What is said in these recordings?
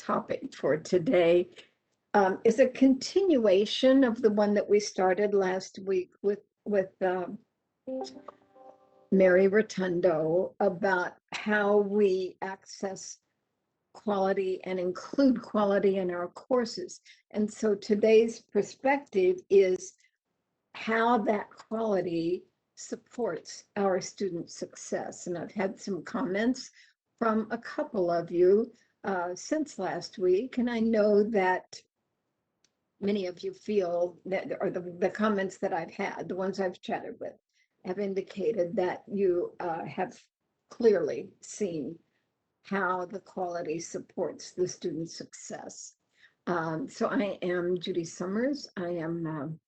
topic for today is a continuation of the one that we started last week with Mary Rotundo about how we access quality and include quality in our courses. And so today's perspective is how that quality supports our student success. And I've had some comments from a couple of you since last week, and I know that many of you feel that, or the comments that I've had, the ones I've chatted with, have indicated that you have clearly seen how the quality supports the student success. So I am Judy Summers. I am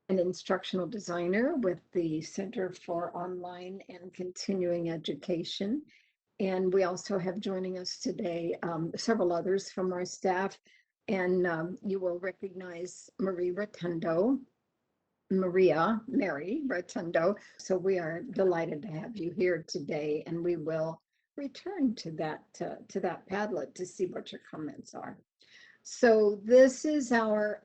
an instructional designer with the Center for Online and Continuing Education. And we also have joining us today several others from our staff. And you will recognize Mary Rotundo. So we are delighted to have you here today, and we will return to that Padlet to see what your comments are. So this is our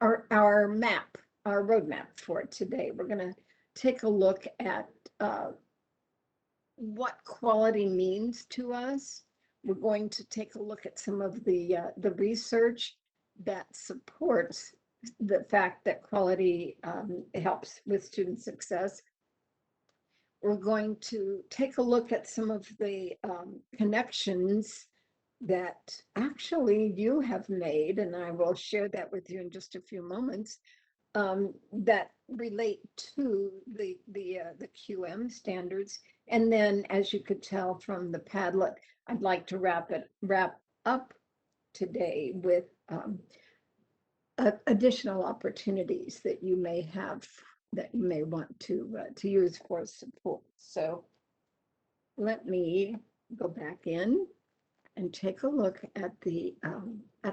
map, our roadmap for today. We're going to take a look at what quality means to us. We're going to take a look at some of the research that supports the fact that quality helps with student success. We're going to take a look at some of the connections that actually you have made, and I will share that with you in just a few moments, that relate to the QM standards. And then, as you could tell from the Padlet, I'd like to wrap up today with additional opportunities that you may have, that you may want to use for support. So let me go back in and take a look at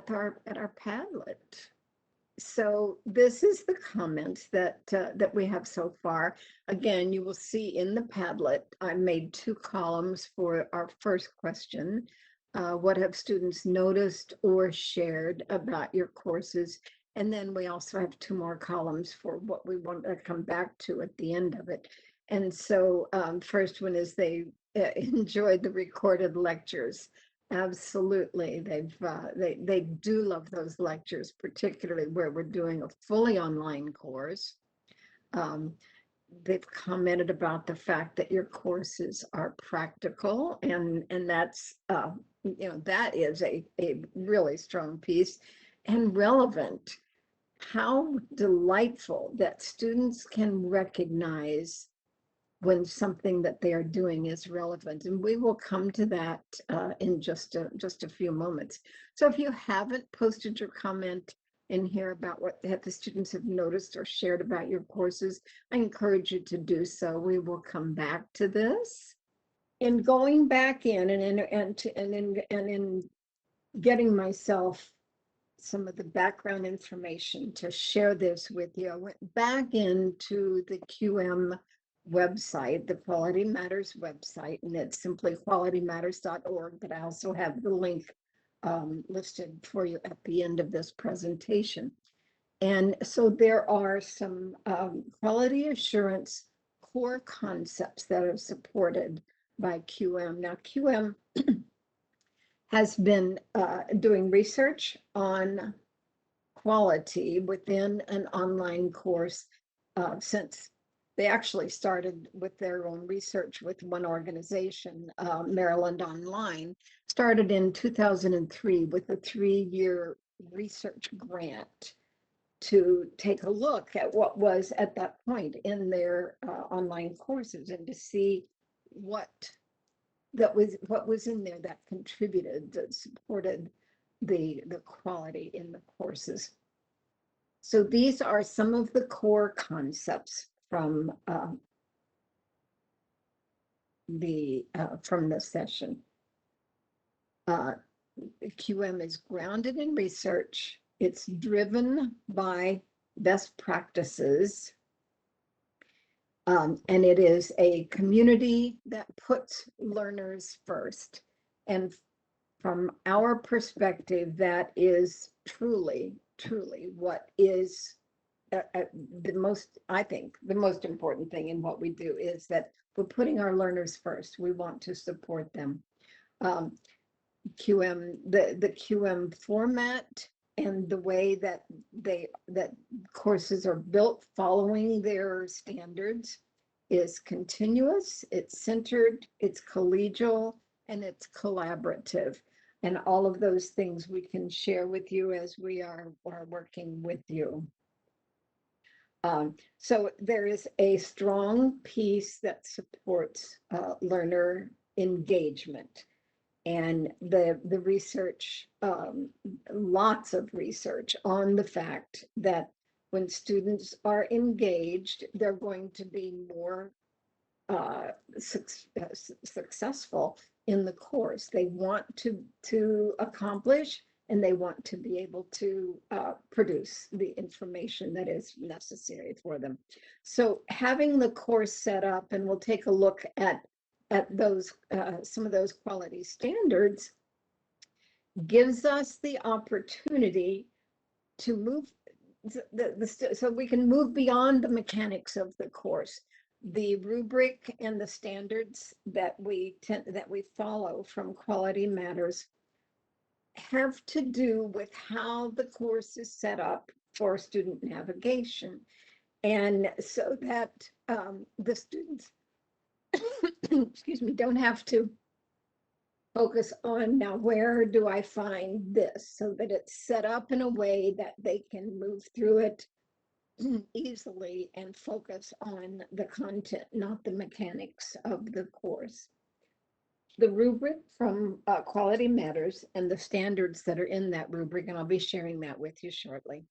our Padlet. So this is the comments that we have so far. Again, you will see in the Padlet, I made 2 columns for our first question. What have students noticed or shared about your courses? And then we also have 2 more columns for what we want to come back to at the end of it. And so first one is they enjoyed the recorded lectures. Absolutely. They do love those lectures, particularly where we're doing a fully online course. They've commented about the fact that your courses are practical, and that's that is a really strong piece, and relevant. How delightful that students can recognize when something that they are doing is relevant. And we will come to that in just a few moments. So if you haven't posted your comment in here about what the students have noticed or shared about your courses, I encourage you to do so. We will come back to this. In going back in and in getting myself some of the background information to share this with you, I went back into the QM website, the Quality Matters website, and it's simply qualitymatters.org, but I also have the link listed for you at the end of this presentation. And so there are some quality assurance core concepts that are supported by QM. Now, QM has been doing research on quality within an online course since they actually started with their own research with one organization, Maryland Online, started in 2003 with a 3-year research grant to take a look at what was at that point in their online courses and to see what was in there that contributed, that supported the quality in the courses. So these are some of the core concepts from the session. QM is grounded in research. It's driven by best practices. And it is a community that puts learners first. And from our perspective, that is truly, truly what is the most, I think, the most important thing in what we do is that we're putting our learners first. We want to support them. Um, the QM format and the way that that courses are built following their standards is continuous, it's centered, it's collegial, and it's collaborative. And all of those things we can share with you as we are working with you. So there is a strong piece that supports learner engagement. And the research, lots of research on the fact that when students are engaged, they're going to be more successful in the course. They want to accomplish, and they want to be able to produce the information that is necessary for them. So having the course set up, and we'll take a look at those some of those quality standards, gives us the opportunity to move so we can move beyond the mechanics of the course. The rubric and the standards that we follow from Quality Matters have to do with how the course is set up for student navigation, and so that the students excuse me, don't have to focus on, now where do I find this, so that it's set up in a way that they can move through it easily and focus on the content, not the mechanics of the course. The rubric from Quality Matters and the standards that are in that rubric, and I'll be sharing that with you shortly,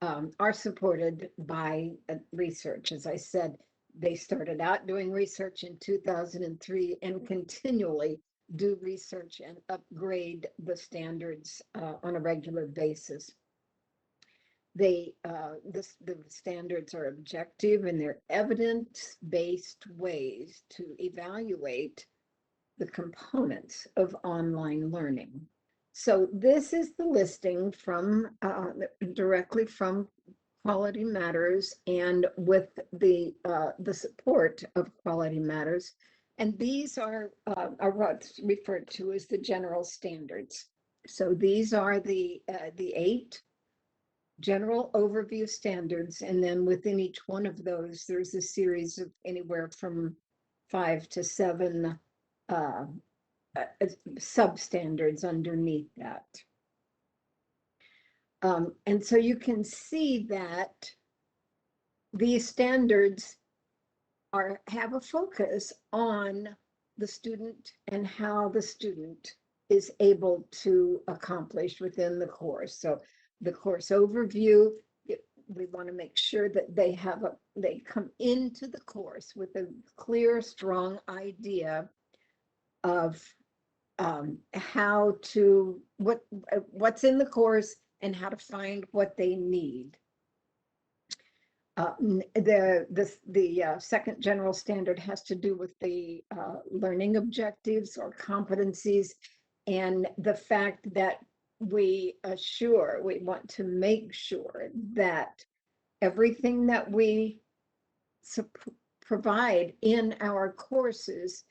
are supported by research. As I said, they started out doing research in 2003 and continually do research and upgrade the standards on a regular basis. The standards are objective, and they're evidence-based ways to evaluate the components of online learning. So this is the listing from directly from Quality Matters, and with the support of Quality Matters. And these are what's referred to as the general standards. So these are the 8 general overview standards, and then within each one of those, there's a series of anywhere from 5 to 7 substandards underneath that. And so you can see that these standards have a focus on the student and how the student is able to accomplish within the course. So the course overview, we want to make sure that they come into the course with a clear, strong idea of how to, what's in the course and how to find what they need. The second general standard has to do with the learning objectives or competencies, and the fact that we want to make sure that everything that we provide in our courses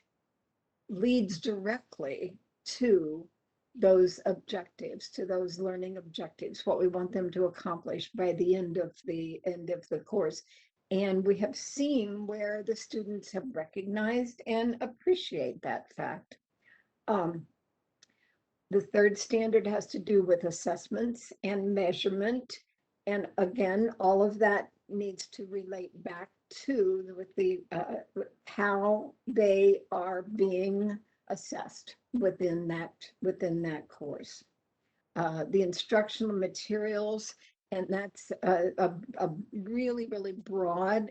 leads directly to those objectives, to those learning objectives, what we want them to accomplish by the end of the course. And we have seen where the students have recognized and appreciate that fact. The third standard has to do with assessments and measurement. And again, all of that needs to relate back to how they are being assessed within that course. The instructional materials, and that's a really, really broad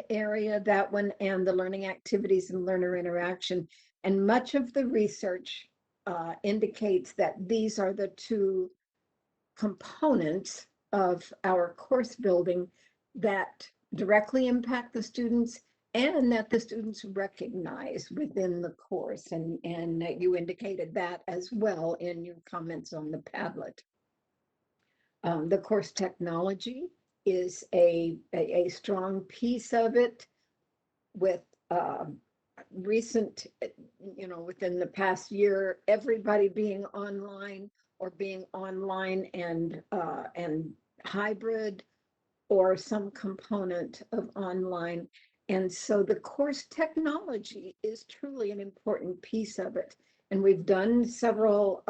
area, that one, and the learning activities and learner interaction. And much of the research indicates that these are the 2 components of our course building that directly impact the students and that the students recognize within the course. And you indicated that as well in your comments on the Padlet. The course technology is a strong piece of it, with recent, within the past year, everybody being online or being online and hybrid or some component of online. And so the course technology is truly an important piece of it. And we've done several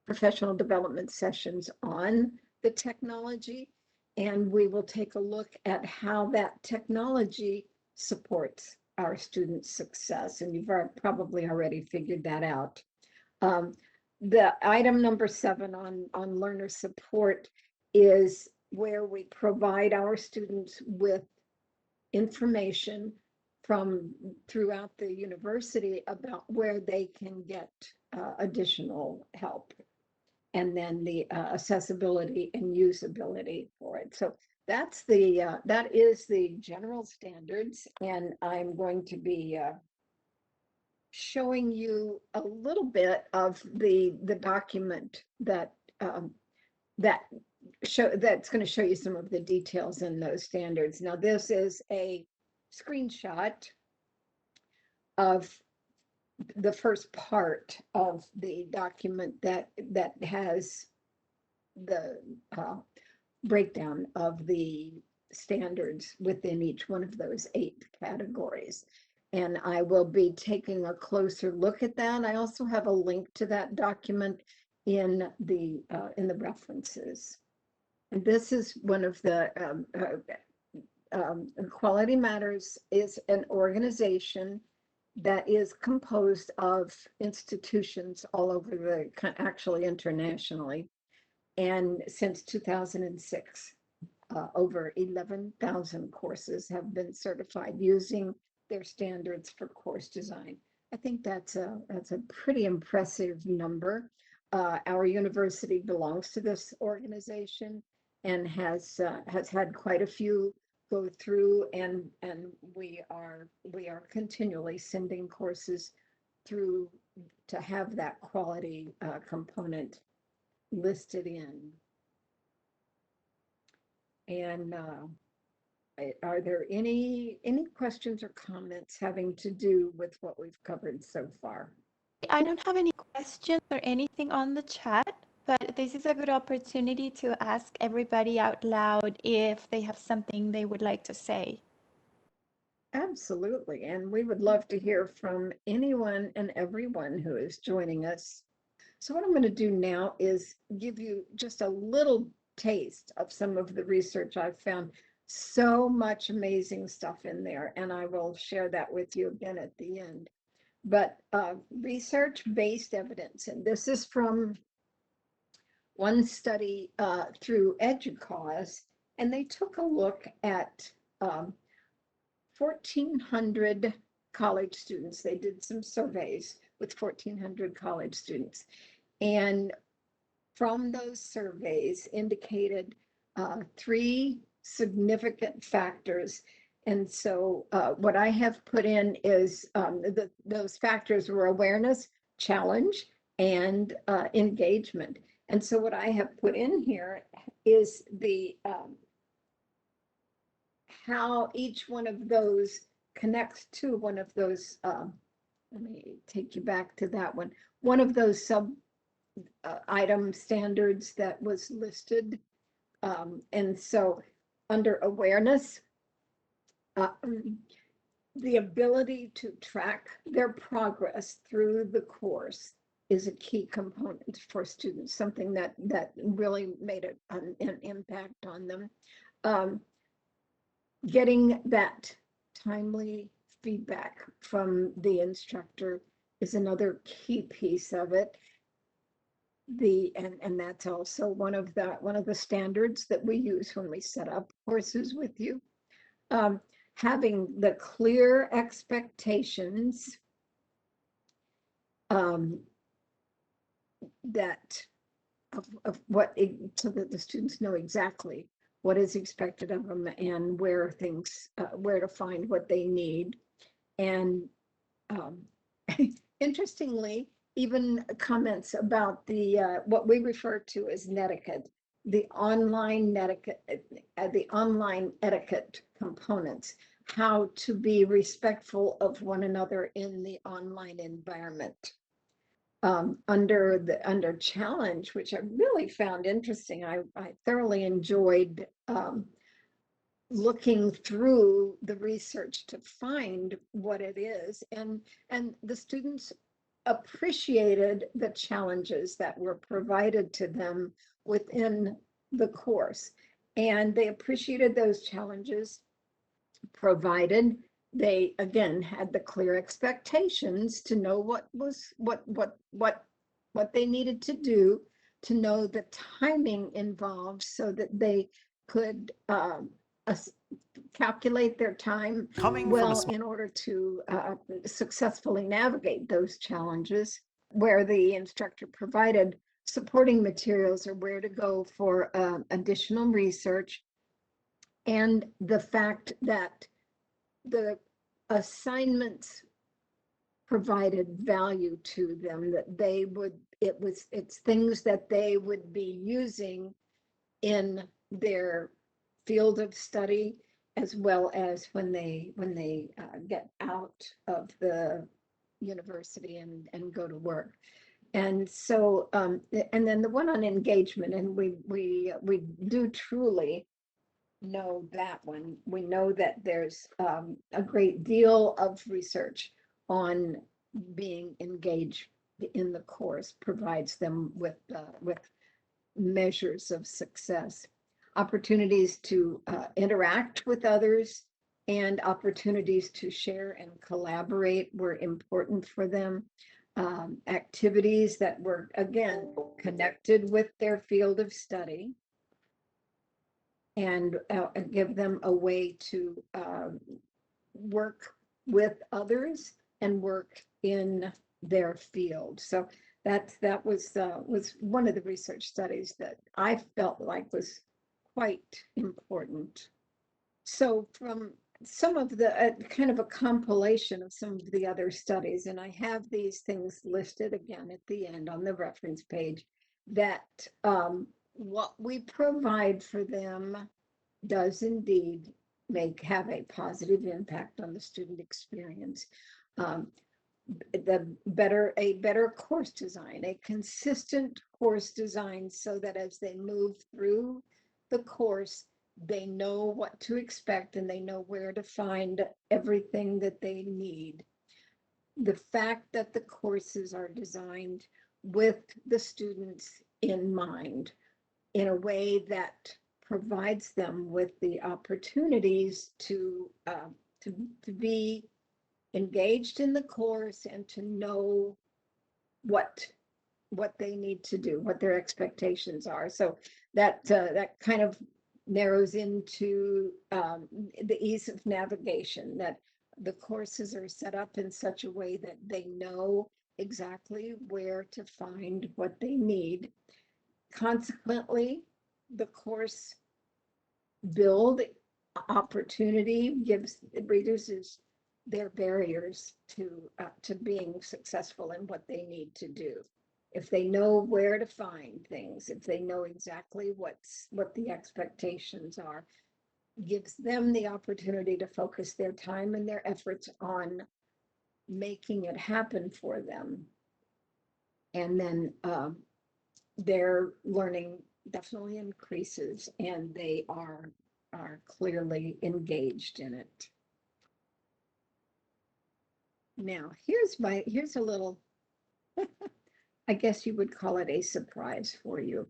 professional development sessions on the technology, and we will take a look at how that technology supports our students' success. And you've probably already figured that out. The item number 7 on learner support is where we provide our students with information from throughout the university about where they can get additional help, and then the accessibility and usability for it. So that's that is the general standards, and I'm going to be showing you a little bit of the document that's going to show you some of the details in those standards. Now, this is a screenshot of the first part of the document that has the breakdown of the standards within each one of those 8 categories. And I will be taking a closer look at that. I also have a link to that document in the references. And this is one of the Quality Matters is an organization that is composed of institutions all over the, actually internationally. And since 2006, over 11,000 courses have been certified using their standards for course design. I think that's a pretty impressive number. Our university belongs to this organization and has had quite a few go through, and we are continually sending courses through to have that quality component listed in. And are there any questions or comments having to do with what we've covered so far? I don't have any questions or anything on the chat, but this is a good opportunity to ask everybody out loud if they have something they would like to say. Absolutely. And we would love to hear from anyone and everyone who is joining us. So what I'm going to do now is give you just a little taste of some of the research I've found. So much amazing stuff in there, and I will share that with you again at the end. But research-based evidence, and this is from one study through EDUCAUSE, and they took a look at 1,400 college students. They did some surveys with 1,400 college students, and from those surveys indicated 3 significant factors. And so what I have put in is those factors were awareness, challenge, and engagement. And so what I have put in here is the how each one of those connects to one of those, let me take you back to that one. One of those sub item standards that was listed. And so under awareness, the ability to track their progress through the course is a key component for students, something that really made an impact on them. Getting that timely feedback from the instructor is another key piece of it. And that's also one of the standards that we use when we set up courses with you. Having the clear expectations that of what so that the students know exactly what is expected of them, and where to find what they need. And um, interestingly, even comments about what we refer to as netiquette, the online etiquette components, how to be respectful of one another in the online environment. Under challenge, which I really found interesting. I thoroughly enjoyed looking through the research to find what it is, and the students appreciated the challenges that were provided to them within the course, and they appreciated those challenges, provided they again had the clear expectations to know what they needed to do, to know the timing involved so that they could calculate their time well in order to successfully navigate those challenges, where the instructor provided supporting materials or where to go for additional research, and the fact that the assignments provided value to them, that it's things that they would be using in their field of study, as well as when they get out of the university and go to work. And so and then the one on engagement, and we do truly know that one. We know that there's a great deal of research on being engaged in the course, provides them with measures of success, opportunities to interact with others, and opportunities to share and collaborate were important for them. Activities that were, again, connected with their field of study, and give them a way to work with others and work in their field. So that was one of the research studies that I felt like was quite important. So from some of the kind of a compilation of some of the other studies, and I have these things listed again at the end on the reference page, that what we provide for them does indeed have a positive impact on the student experience. A better course design, a consistent course design, so that as they move through the course, they know what to expect and they know where to find everything that they need. The fact that the courses are designed with the students in mind, in a way that provides them with the opportunities to be engaged in the course and to know what they need to do, what their expectations are. So that kind of narrows into the ease of navigation, that the courses are set up in such a way that they know exactly where to find what they need. Consequently, the course build opportunity reduces their barriers to being successful in what they need to do. If they know where to find things, if they know exactly what the expectations are, gives them the opportunity to focus their time and their efforts on making it happen for them. And then their learning definitely increases, and they are clearly engaged in it. Now, here's a little, I guess you would call it a surprise for you.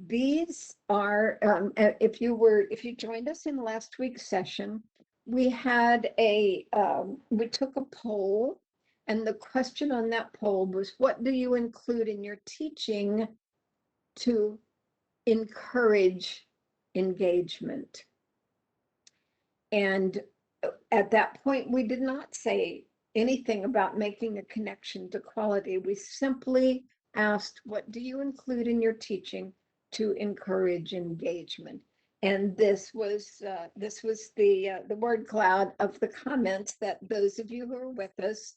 These are, if you joined us in last week's session, we took a poll, and the question on that poll was, what do you include in your teaching to encourage engagement? And at that point, we did not say anything about making a connection to quality. We simply asked, what do you include in your teaching to encourage engagement? And this was the word cloud of the comments that those of you who are with us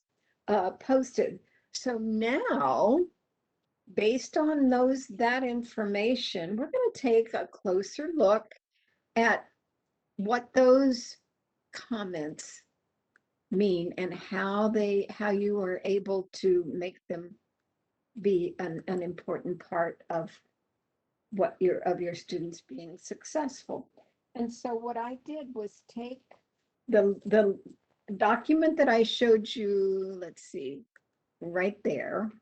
posted. So now, based on that information, we're going to take a closer look at what those comments mean and how you are able to make them be an important part of your students being successful. And so what I did was take the document that I showed you, let's see, right there.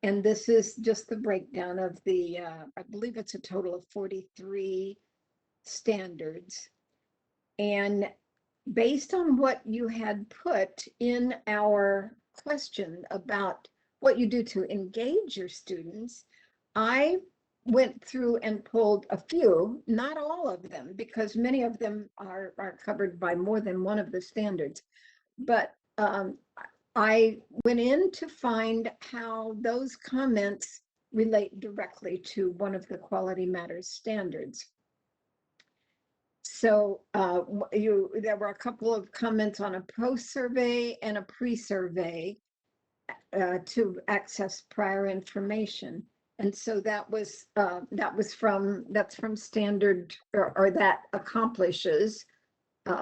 And this is just the breakdown of I believe it's a total of 43 standards. And based on what you had put in our question about what you do to engage your students, I went through and pulled a few, not all of them, because many of them are covered by more than one of the standards. But I went in to find how those comments relate directly to one of the Quality Matters standards. So there were a couple of comments on a post-survey and a pre-survey to access prior information. And so that's from standard, or that accomplishes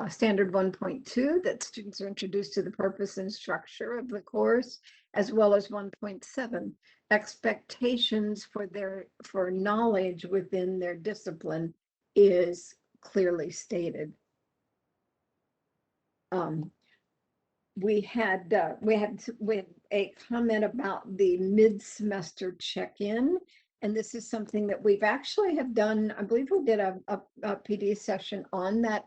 standard 1.2, that students are introduced to the purpose and structure of the course, as well as 1.7, expectations for knowledge within their discipline is clearly stated. We had a comment about the mid-semester check-in, and this is something that we've actually have done. I believe we did a PD session on that,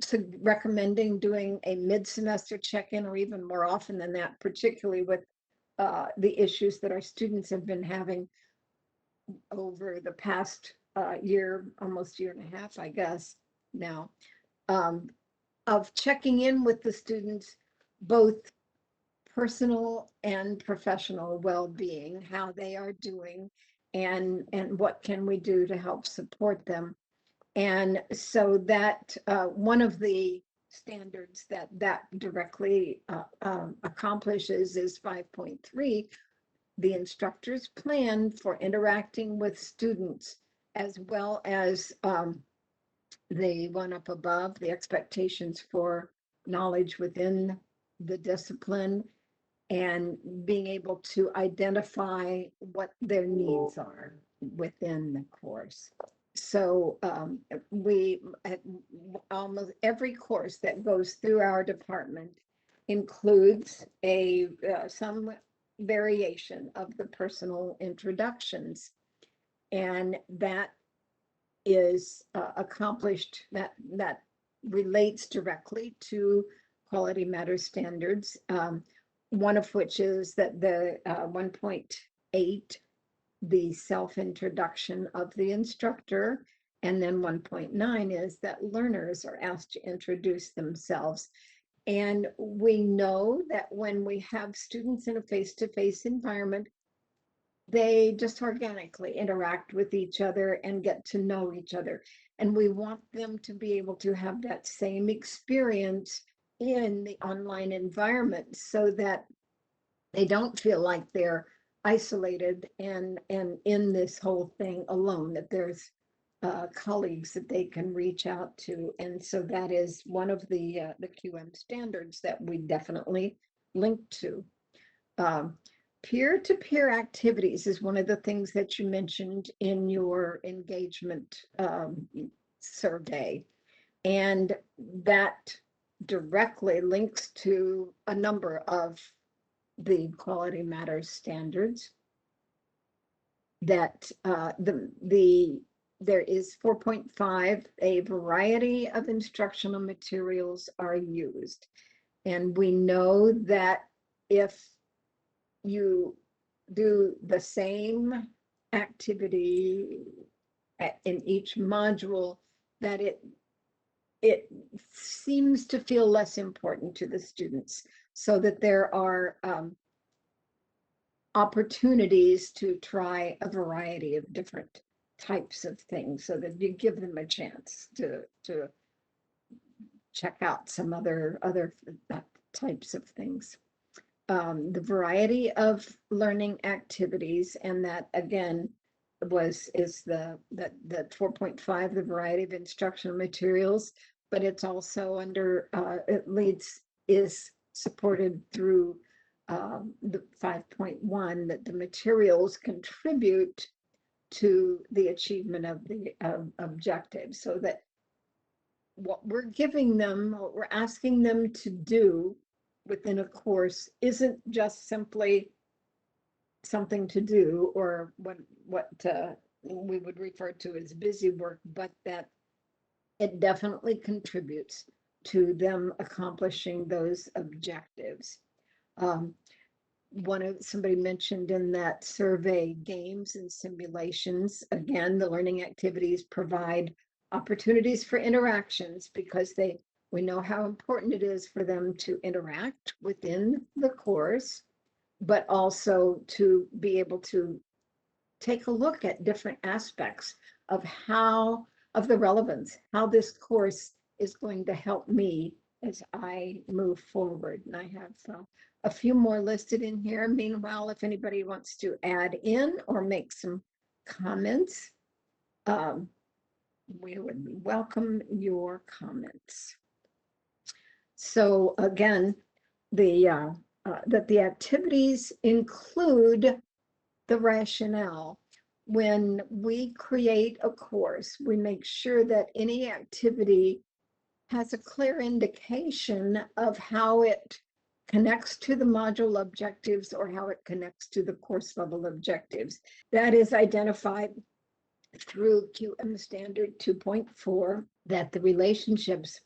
so recommending doing a mid-semester check-in, or even more often than that, particularly with the issues that our students have been having over the past year, almost year and a half, I guess now, of checking in with the students, both personal and professional well-being, how they are doing, and what can we do to help support them. And so that one of the standards that directly accomplishes is 5.3, the instructor's plan for interacting with students, as well as the one up above, the expectations for knowledge within the discipline, and being able to identify what their needs are within the course. So we almost every course that goes through our department includes some variation of the personal introductions, and that is accomplished, that relates directly to Quality Matters standards, one of which is that the 1.8, the self-introduction of the instructor, and then 1.9 is that learners are asked to introduce themselves. And we know that when we have students in a face-to-face environment, they just organically interact with each other and get to know each other. And we want them to be able to have that same experience in the online environment, so that they don't feel like they're isolated and in this whole thing alone, that there's colleagues that they can reach out to. And so that is one of the QM standards that we definitely link to. Peer-to-peer activities is one of the things that you mentioned in your engagement survey. And that directly links to a number of the Quality Matters standards. That there is 4.5, a variety of instructional materials are used. And we know that if you do the same activity in each module, that it seems to feel less important to the students, so that there are opportunities to try a variety of different types of things so that you give them a chance to check out some other types of things. The variety of learning activities, and that again is the 4.5, the variety of instructional materials, but it's also under it leads is supported through the 5.1, that the materials contribute to the achievement of the objectives, so that what we're giving them, what we're asking them to do within a course isn't just simply something to do, or what we would refer to as busy work, but that it definitely contributes to them accomplishing those objectives. Somebody mentioned in that survey, games and simulations. Again, the learning activities provide opportunities for interactions, because we know how important it is for them to interact within the course, but also to be able to take a look at different aspects of the relevance, how this course is going to help me as I move forward. And I have a few more listed in here. Meanwhile, if anybody wants to add in or make some comments, we would welcome your comments. So again, that the activities include the rationale. When we create a course, we make sure that any activity has a clear indication of how it connects to the module objectives or how it connects to the course level objectives. That is identified through QM Standard 2.4, that the relationships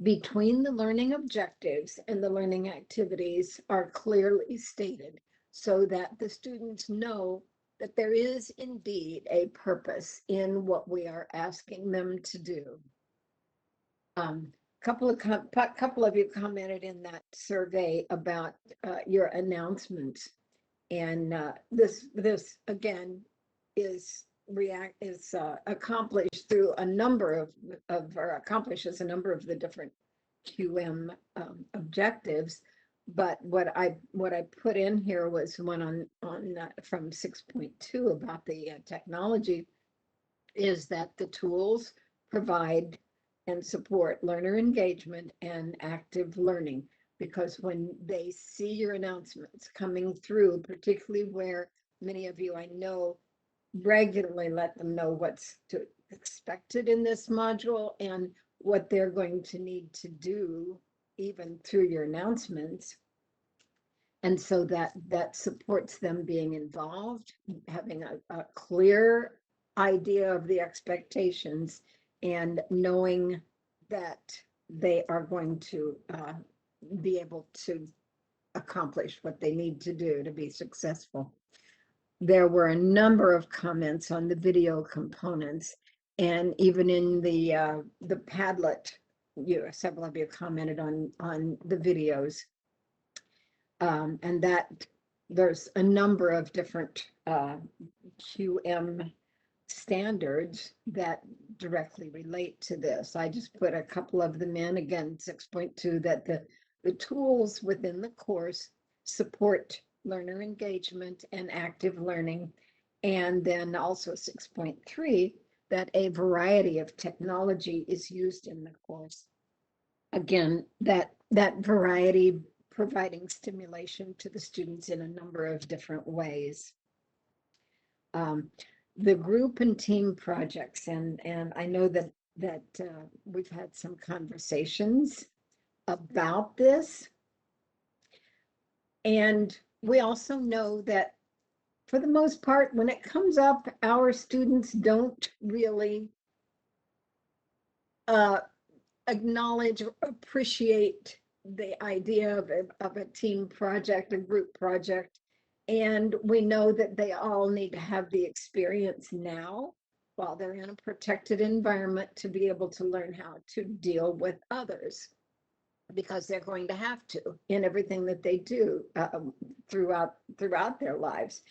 between the learning objectives and the learning activities are clearly stated, so that the students know that there is indeed a purpose in what we are asking them to do. Couple of you commented in that survey about your announcements, and this again is accomplished through a number or accomplishes a number of the different QM objectives. But what I put in here was one on from 6.2 about the technology, is that the tools provide and support learner engagement and active learning, because when they see your announcements coming through, particularly where many of you I know regularly let them know what's expected in this module and what they're going to need to do even through your announcements. And so that supports them being involved, having a clear idea of the expectations, and knowing that they are going to be able to accomplish what they need to do to be successful. There were a number of comments on the video components, and even in the Padlet, several of you commented on the videos, and that there's a number of different QM standards that directly relate to this. I just put a couple of them in. Again, 6.2, that the tools within the course support learner engagement and active learning. And then also 6.3, that a variety of technology is used in the course. Again, that variety providing stimulation to the students in a number of different ways. The group and team projects, and I know that we've had some conversations about this, and we also know that for the most part, when it comes up, our students don't really acknowledge or appreciate the idea of a team project, a group project. And we know that they all need to have the experience now while they're in a protected environment to be able to learn how to deal with others, because they're going to have to in everything that they do throughout their lives.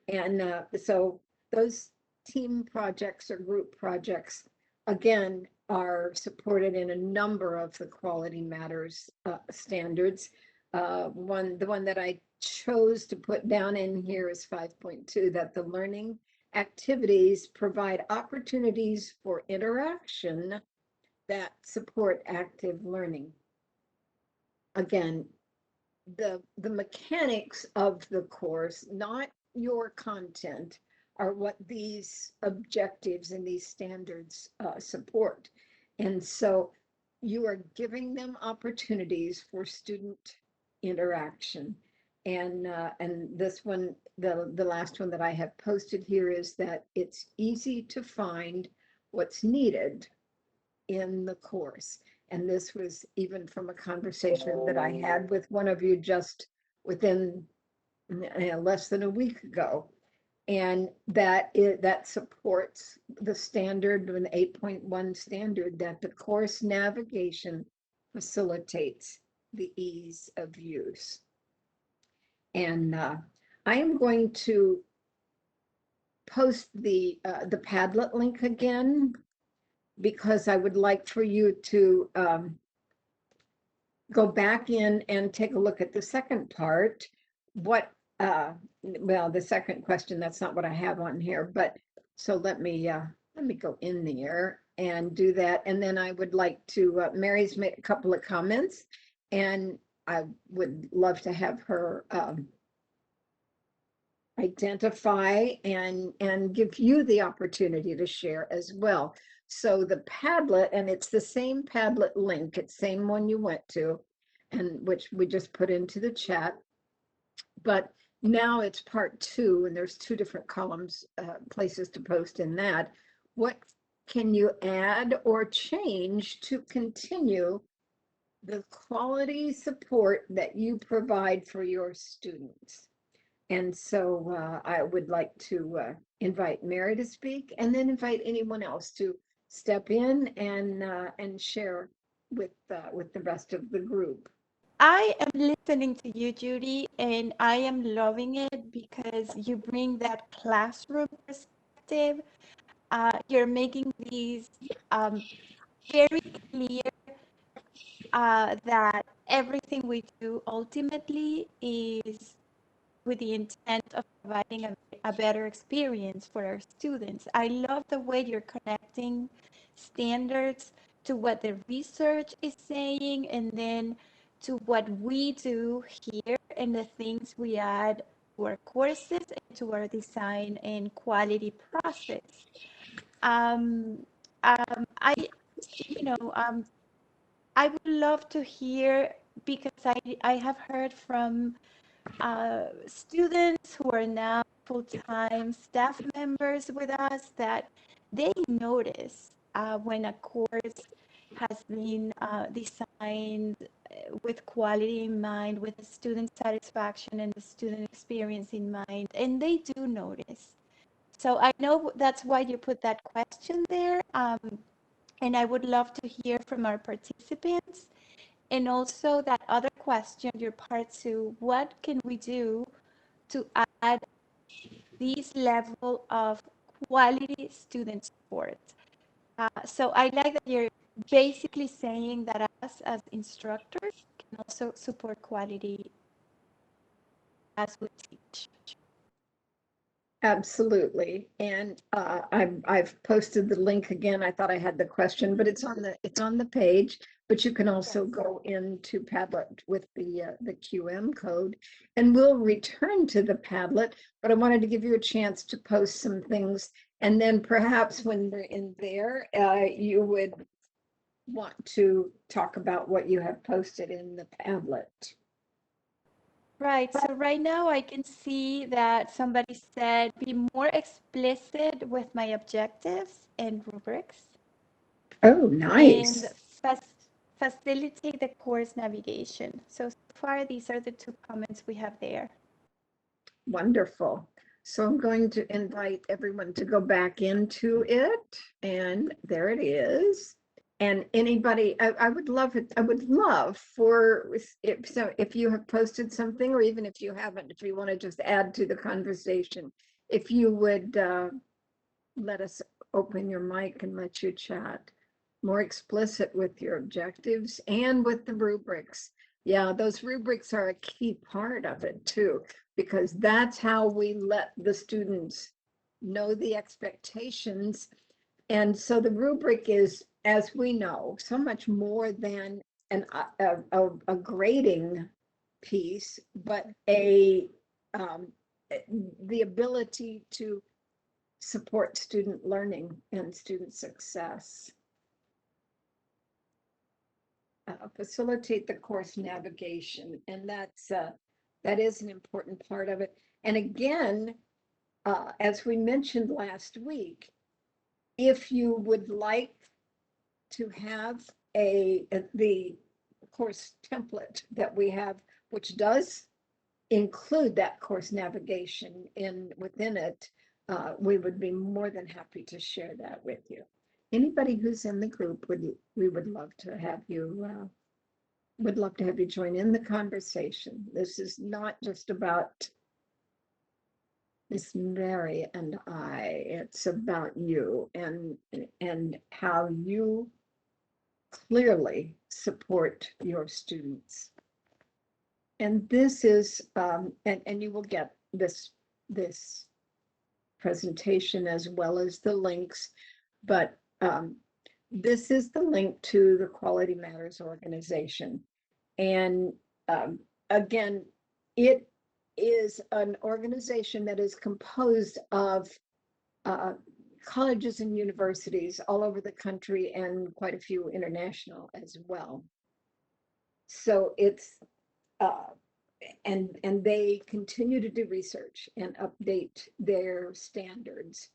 And so those team projects or group projects, again, are supported in a number of the quality matters standards. The one that I chose to put down in here is 5.2, that the learning activities provide opportunities for interaction that support active learning. Again, the mechanics of the course, not your content, are what these objectives and these standards support. And so you are giving them opportunities for student interaction. And this one, the last one that I have posted here is that it's easy to find what's needed in the course. And this was even from a conversation that I had with one of you just within less than a week ago. And that supports the standard, an 8.1 standard, that the course navigation facilitates the ease of use. And I am going to post the Padlet link again, because I would like for you to go back in and take a look at the second part. Well, the second question, that's not what I have on here, but so let me go in there and do that. And then I would like to, Mary's made a couple of comments, and I would love to have her identify and give you the opportunity to share as well. So the Padlet, and it's the same Padlet link, it's the same one you went to, and which we just put into the chat. But now it's part 2, and there's 2 different columns, places to post in that. What can you add or change to continue the quality support that you provide for your students? And so I would like to invite Mary to speak, and then invite anyone else to step in and share with the rest of the group. I am listening to you, Judy, and I am loving it because you bring that classroom perspective. You're making these very clear that everything we do ultimately is with the intent of providing a better experience for our students. I love the way you're connecting standards to what the research is saying, and then to what we do here and the things we add to our courses and to our design and quality process. Um, I, you know, I would love to hear, because I have heard from students who are now full-time staff members with us that they notice when a course has been designed with quality in mind, with the student satisfaction and the student experience in mind, and they do notice. So I know that's why you put that question there, and I would love to hear from our participants. And also that other question, your part 2, what can we do to add this level of quality student support? So I like that you're basically saying that us as instructors can also support quality as we teach. Absolutely. And I've posted the link again. I thought I had the question, but it's on the page. But you can also go into Padlet with the QM code, and we'll return to the Padlet. But I wanted to give you a chance to post some things, and then perhaps when they're in there, you would want to talk about what you have posted in the Padlet. Right. So right now I can see that somebody said be more explicit with my objectives and rubrics, Oh, and nice. facilitate the course navigation. So far, these are the 2 comments we have there. Wonderful. So I'm going to invite everyone to go back into it, and there it is. And anybody, I would love it. I would love for if you have posted something, or even if you haven't, if you want to just add to the conversation, if you would let us open your mic and let you chat. More explicit with your objectives and with the rubrics. Yeah, those rubrics are a key part of it too, because that's how we let the students know the expectations. And so the rubric is, as we know, so much more than a grading piece, but um, the ability to support student learning and student success. Facilitate the course navigation, and that is an important part of it. And again, as we mentioned last week, if you would like to have the course template that we have, which does include that course navigation within it, we would be more than happy to share that with you. Anybody who's in the group we would love to have you join in the conversation. This is not just about Miss Mary and I. It's about you and how you clearly support your students. And this is, and you will get this presentation as well as the links, but this is the link to the Quality Matters organization. And again, it is an organization that is composed of colleges and universities all over the country and quite a few international as well. So it's and they continue to do research and update their standards.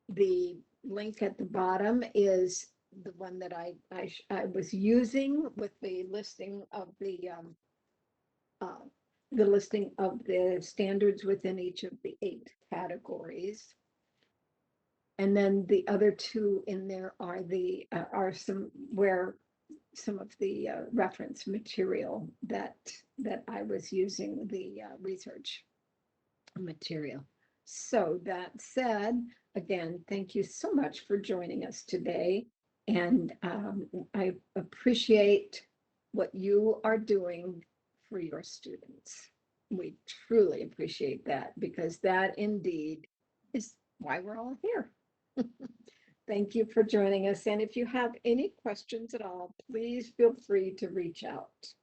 The link at the bottom is the one that I was using with the listing of the standards within each of the 8 categories. And then the other 2 in there are some of the reference material that I was using, the research material. So that said, again, thank you so much for joining us today. And I appreciate what you are doing for your students. We truly appreciate that, because that indeed is why we're all here. Thank you for joining us. And if you have any questions at all, please feel free to reach out.